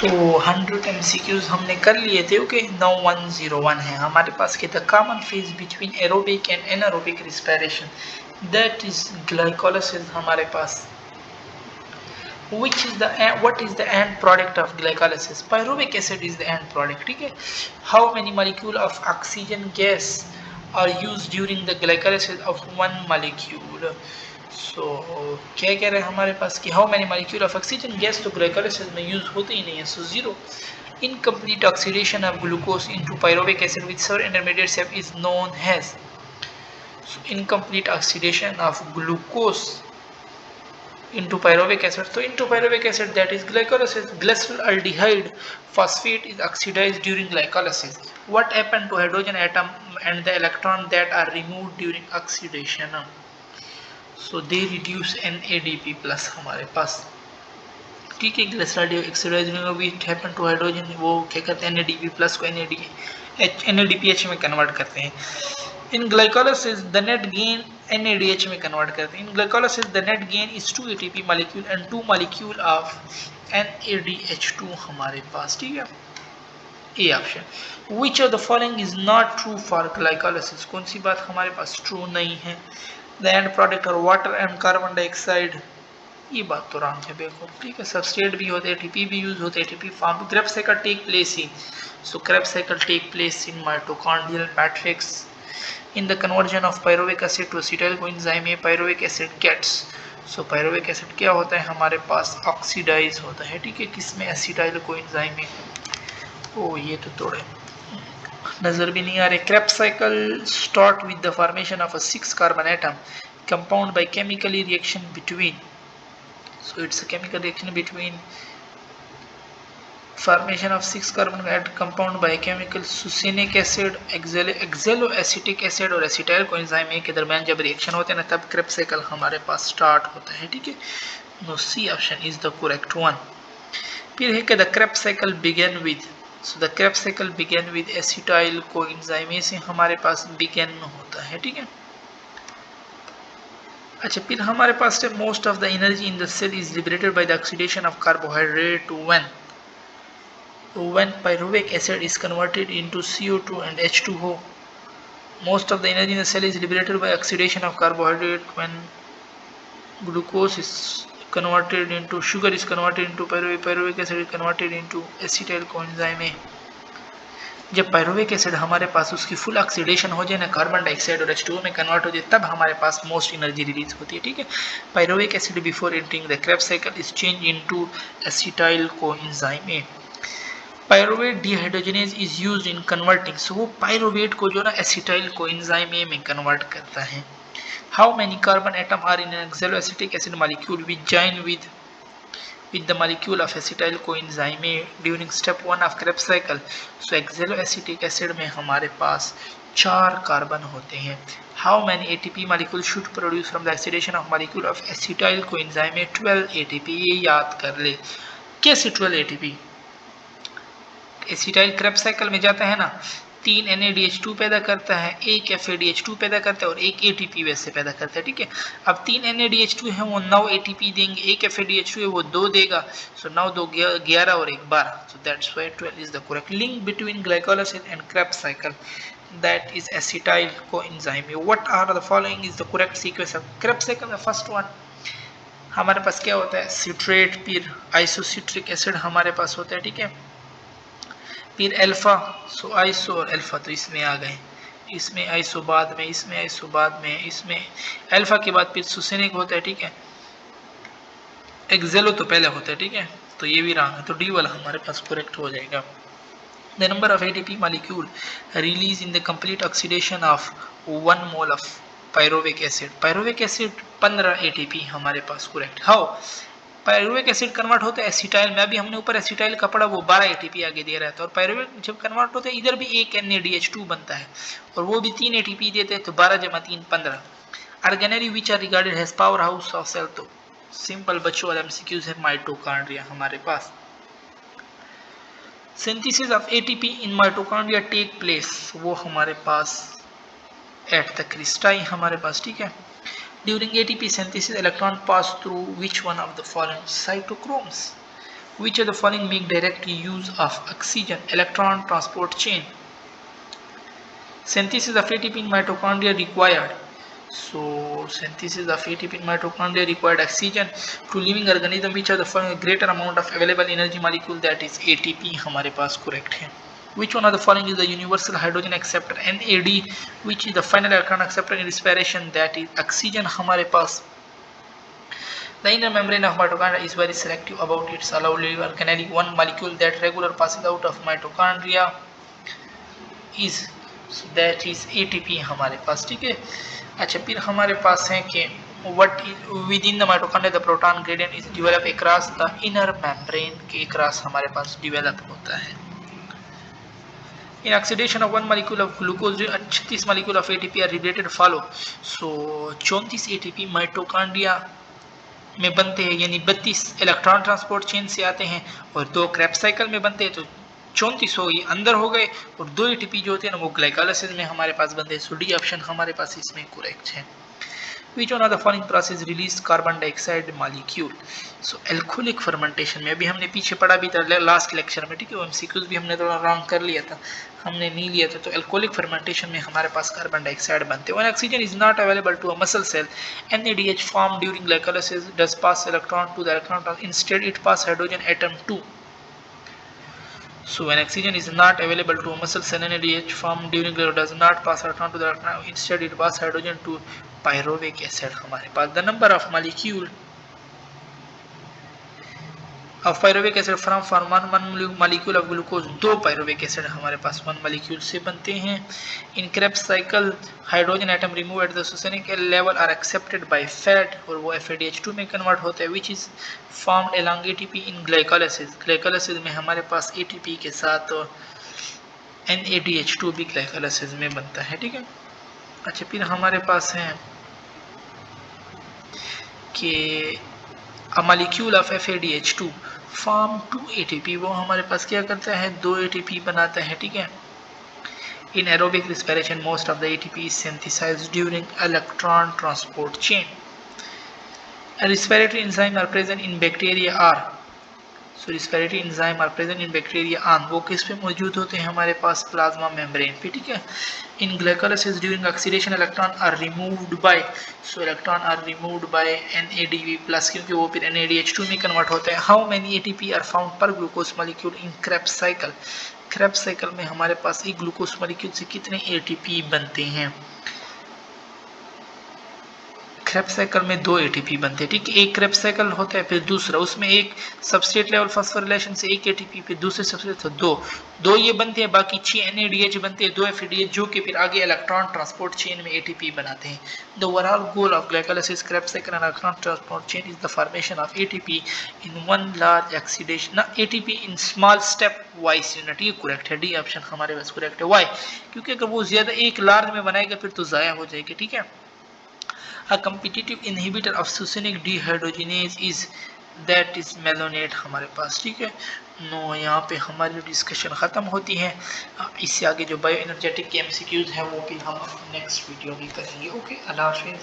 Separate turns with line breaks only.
तो 100 MCQs हमने कर लिए थे। ओके, नाउ 101 है हमारे पास के the common phase between aerobic and anaerobic respiration that is glycolysis हमारे पास। Which is the what is the end product of glycolysis? Pyruvic acid is the end product. ठीक है, how many molecule of oxygen gas are used during the glycolysis of one molecule? So क्या कह रहे हैं हमारे पास कि how many molecule of oxygen gas तो glycolysis में use होते ही नहीं है, so zero. Incomplete oxidation of glucose into pyruvic acid with several intermediate step is known as. So incomplete oxidation of glucose into pyruvic acid. So into pyruvic acid, that is glycolysis, glyceraldehyde phosphate is oxidized during glycolysis. What happened to hydrogen atom and the electron that are removed during oxidation? So they reduce NADP plus हमारे पास। ठीक है, ग्लिसरॉल्डेहाइड oxidise में भी happen to hydrogen, वो क्या करते हैं NADP प्लस को NADPH में कन्वर्ट करते हैं। In glycolysis the net gain NADH में कन्वर्ट करते हैं। In glycolysis the net gain is 2 ATP molecule and 2 molecule of NADH2 हमारे पास। ठीक है, A option. Which of the following is not true for glycolysis? कौन सी बात हमारे पास ट्रू नहीं है? The end product are water and carbon dioxide, ये बात तो रॉन्ग है बिल्कुल। ठीक है, सबस्ट्रेट भी होते हैं, ATP भी यूज होते हैं, ATP form. Krebs cycle take place in, so Krebs cycle take place in mitochondrial matrix. In the conversion of pyruvic acid to acetyl coenzyme A, pyruvic acid gets, so pyruvic acid क्या होता है हमारे पास? Oxidise होता है। ठीक है, किसमें? Acetyl coenzyme में। ओ ये तो थोड़े नजर भी नहीं आ रहे। Krebs cycle start with the formation of a 6 carbon atom compound bye chemically reaction between, so it's a chemical reaction between formation of 6 carbon compound by chemical succinic acid, oxaloacetic acid और acetyl coenzyme A के दरमियान जब reaction होते हैं ना, तब Krebs cycle हमारे पास start होता है। ठीक है, no C option is the correct one. फिर है कि the Krebs cycle begin with, so the Krebs cycle begin with acetyl coenzyme A से हमारे पास बिगेन होता है। ठीक है, अच्छा, फिर हमारे पास है most of the energy in the cell is liberated by the oxidation of carbohydrate when pyruvic acid is converted into CO2 and H2O. Most of the energy in the cell is liberated by oxidation of carbohydrate. When glucose is converted into sugar is converted into pyruvic acid is converted into acetyl coenzyme A. जब pyruvic acid हमारे पास उसकी full oxidation हो जाए ना, carbon dioxide और H2O में convert हो जाए, तब हमारे पास मोस्ट एनर्जी रिलीज होती है। ठीक है, pyruvic acid before entering the Krebs cycle is change into acetyl coenzyme A. Pyruvate dehydrogenase is used in converting, so वो पायरुवेट को जो ना एसिटाइल कोएंजाइम ए में कन्वर्ट करता है। How many carbon atom are in an oxaloacetic acid molecule which join with the molecule of acetyl coenzyme A during step 1 of Krebs cycle. So oxaloacetic acid में हमारे पास 4 carbon होते हैं। How many ATP molecule should produce from the oxidation of molecule of acetyl coenzyme A? 12 ATP, ये याद कर ले। कैसे 12 ATP? Acetyl Krebs cycle में जाता है ना, 3 NADH2 पैदा करता है, एक FADH2 पैदा करता है और एक ATP वैसे पैदा करता है। ठीक है, अब 3 NADH2 है वो 9 ATP देंगे, एक FADH2 है वो 2 देगा, सो 9 2 11 और 1 12, so that's why 12 is the correct link between glycolysis and Krebs cycle, that is acetyl coenzyme. What are the following is the correct sequence of Krebs cycle? The first one हमारे पास क्या होता है? Citrate, फिर isocitric acid हमारे पास होता है। ठीक है, फिर अल्फा, सो आइसो और अल्फा तो इसमें आ गए, इसमें आइसो बाद में, इसमें आइसो बाद में, इसमें अल्फा के बाद फिर सुसेनिक होता है। ठीक है, एक्सेलो तो पहले होता है। ठीक है, तो ये भी रॉन्ग है, तो डी वाला हमारे पास करेक्ट हो जाएगा। The number of ATP molecule release in the complete oxidation of 1 mole of pyruvic acid. Pyruvic acid 15 ATP हमारे पास correct. How pyruvic acid convert होता है एसिटाइल में, अभी हमने ऊपर एसिटाइल का पढ़ा, वो 12 ATP आगे दे रहा है, तो और पायरुविक जब कन्वर्ट होता है इधर भी एक NADH2 बनता है और वो भी 3 ATP देते हैं, तो 12 जमा 3 15। Organelle which are regarded as power house of cell, तो सिंपल बच्चों वाला MCQs है माइटोकॉन्ड्रिया हमारे पास। Synthesis of ATP in mitochondria take place, वो हमारे पास एट द क्रिस्टाई हमारे पास। ठीक है, during ATP synthesis electron pass through which one of the following cytochromes? Which of the following make direct use of oxygen electron transport chain? Synthesis of ATP in mitochondria required. So synthesis of ATP in mitochondria required oxygen to living organism. Which of the following greater amount of available energy molecule? That is ATP हमारे पास correct है. Which one of the following is the universal hydrogen acceptor NAD? Which is the final electron acceptor in respiration? That is oxygen हमारे पास. The inner membrane of mitochondria is very selective about its allowed liver canally. One molecule that regular passes out of mitochondria is, so that is ATP हमारे पास. ठीक है. अच्छा, फिर हमारे पास है कि what within the mitochondria the proton gradient is developed across the inner membrane के across हमारे पास develop होता है. In oxidation of one molecule of glucose, 36 molecule of ATP are related follow. So 34 ATP mitochondria में बनते हैं, यानी 32 electron transport chain से आते हैं और 2 क्रेब्स साइकिल में बनते हैं, तो 34 हो गए अंदर हो गए, और 2 एटीपी जो होते हैं ना वो ग्लाइकोलाइसिस में हमारे पास बनते हैं. सो डी ऑप्शन हमारे पास इसमें करेक्ट है. Which one of the following process release carbon dioxide molecule? So alcoholic fermentation में अभी हमने पीछे पढ़ा भी था लास्ट लेक्चर में, ठीक है. एमसीक्यूज भी हमने थोड़ा रॉन्ग कर लिया था, हमने नहीं लिया था. तो alcoholic fermentation में हमारे पास कार्बन डाइऑक्साइड बनते हैं. When oxygen is not available to a muscle cell, NADH formed during glycolysis does pass electron to the electron. Instead it pass hydrogen atom to. So when oxygen is not available to a muscle cell, NADH formed during glycolysis does not pass electron to the electron. Instead it pass hydrogen to pyruvic acid. हमारे पास the number of molecule of pyruvic acid from one molecule of glucose, 2 pyruvic acid हमारे पास 1 molecule से बनते हैं. In Krebs cycle hydrogen atom removed at the succinic level are accepted by fat और वो FADH2 में convert होता है. Which is formed along ATP in glycolysis. glycolysis में हमारे पास ATP के साथ NADH2 भी glycolysis में बनता है, ठीक है. अच्छा, फिर हमारे पास है कि a molecule of FADH2 form 2 ATP, वो हमारे पास क्या करता है 2 ATP बनाता है, ठीक है. In aerobic respiration most of the ATP is synthesized during electron transport chain. A respiratory enzyme are present in bacteria are, so respiratory enzyme are present in bacteria on, वो किस पे मौजूद होते हैं हमारे पास प्लाज्मा मेम्ब्रेन पे, ठीक है. In glycolysis during oxidation electron are removed by, so electron are removed by NADP plus, क्योंकि वो फिर NADH2 में कन्वर्ट होता है. How many ATP are found per glucose molecule in Krebs cycle? Krebs cycle में हमारे पास एक ग्लूकोज मॉलिक्यूल से कितने ATP बनते हैं? क्रेब्स साइकिल में 2 एटीपी बनते हैं, ठीक है. एक क्रेब्स साइकिल होता है, फिर दूसरा, उसमें एक सबस्ट्रेट लेवल फॉस्फोरिलेशन से 1 एटीपी, फिर दूसरे सबस्ट्रेट से 2 ये बनते हैं, बाकी 6 NADH बनते हैं, 2 FADH जो कि फिर आगे इलेक्ट्रॉन ट्रांसपोर्ट चेन में एटीपी बनाते हैं. The overall goal of glycolysis Krebs cycle and electron transport chain is the formation of ATP in one large oxidation, ना ATP in small step wise unit. ये correct है, D option हमारे पास correct है. Y? क्योंकि अगर वो ज्यादा एक लार्ज में बनाएगा फिर तो जाया हो जाएगी, ठीक है. A competitive inhibitor of succinic dehydrogenase is, that is malonate हमारे पास, ठीक है. नो, यहाँ पे हमारी डिस्कशन ख़त्म होती है. इससे आगे जो बायो एनर्जेटिक के MCQs हैं वो भी हम नेक्स्ट वीडियो में करेंगे. ओके, अल्लाह हाफिज़.